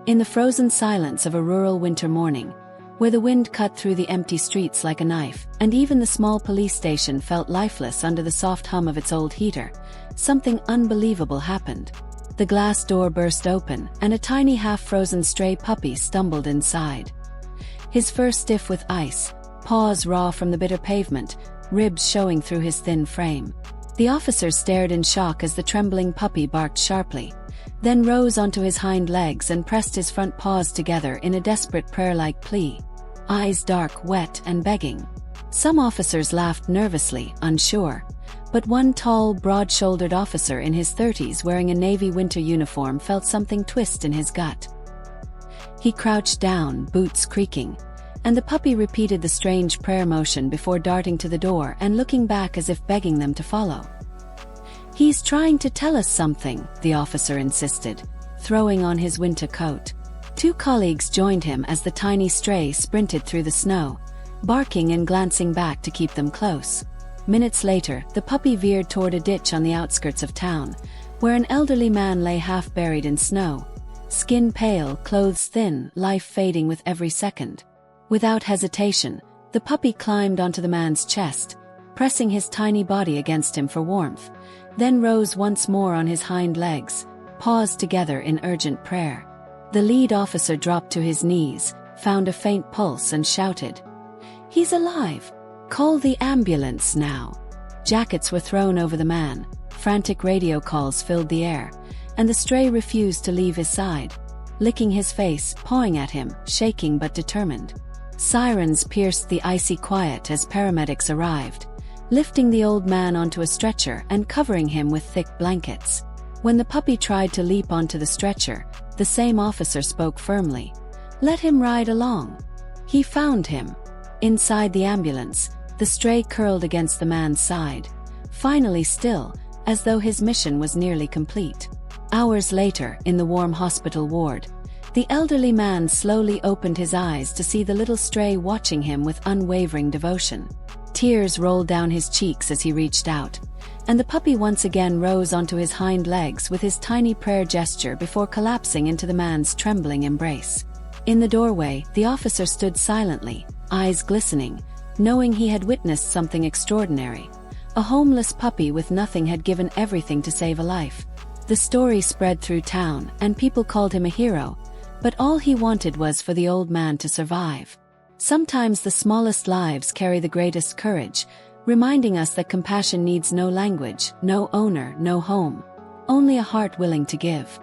In the frozen silence of a rural winter morning, where the wind cut through the empty streets like a knife, and even the small police station felt lifeless under the soft hum of its old heater, something unbelievable happened. The glass door burst open, and a tiny half-frozen stray puppy stumbled inside. His fur stiff with ice, paws raw from the bitter pavement, ribs showing through his thin frame. The officer stared in shock as the trembling puppy barked sharply, then rose onto his hind legs and pressed his front paws together in a desperate prayer-like plea. Eyes dark, wet, and begging. Some officers laughed nervously, unsure, but one tall, broad-shouldered officer in his 30s wearing a navy winter uniform felt something twist in his gut. He crouched down, boots creaking, and the puppy repeated the strange prayer motion before darting to the door and looking back as if begging them to follow. "He's trying to tell us something," the officer insisted, throwing on his winter coat. Two colleagues joined him as the tiny stray sprinted through the snow, barking and glancing back to keep them close. Minutes later, the puppy veered toward a ditch on the outskirts of town, where an elderly man lay half buried in snow, skin pale, clothes thin, life fading with every second. Without hesitation, the puppy climbed onto the man's chest, pressing his tiny body against him for warmth, then rose once more on his hind legs, paws together in urgent prayer. The lead officer dropped to his knees, found a faint pulse and shouted, "He's alive! Call the ambulance now!" Jackets were thrown over the man, frantic radio calls filled the air, and the stray refused to leave his side, licking his face, pawing at him, shaking but determined. Sirens pierced the icy quiet as paramedics arrived, lifting the old man onto a stretcher and covering him with thick blankets. When the puppy tried to leap onto the stretcher, the same officer spoke firmly, "Let him ride along." He found him. Inside the ambulance, the stray curled against the man's side, finally still, as though his mission was nearly complete. Hours later, in the warm hospital ward, the elderly man slowly opened his eyes to see the little stray watching him with unwavering devotion. Tears rolled down his cheeks as he reached out, and the puppy once again rose onto his hind legs with his tiny prayer gesture before collapsing into the man's trembling embrace. In the doorway, the officer stood silently, eyes glistening, knowing he had witnessed something extraordinary. A homeless puppy with nothing had given everything to save a life. The story spread through town, and people called him a hero, but all he wanted was for the old man to survive. Sometimes the smallest lives carry the greatest courage, reminding us that compassion needs no language, no owner, no home, only a heart willing to give.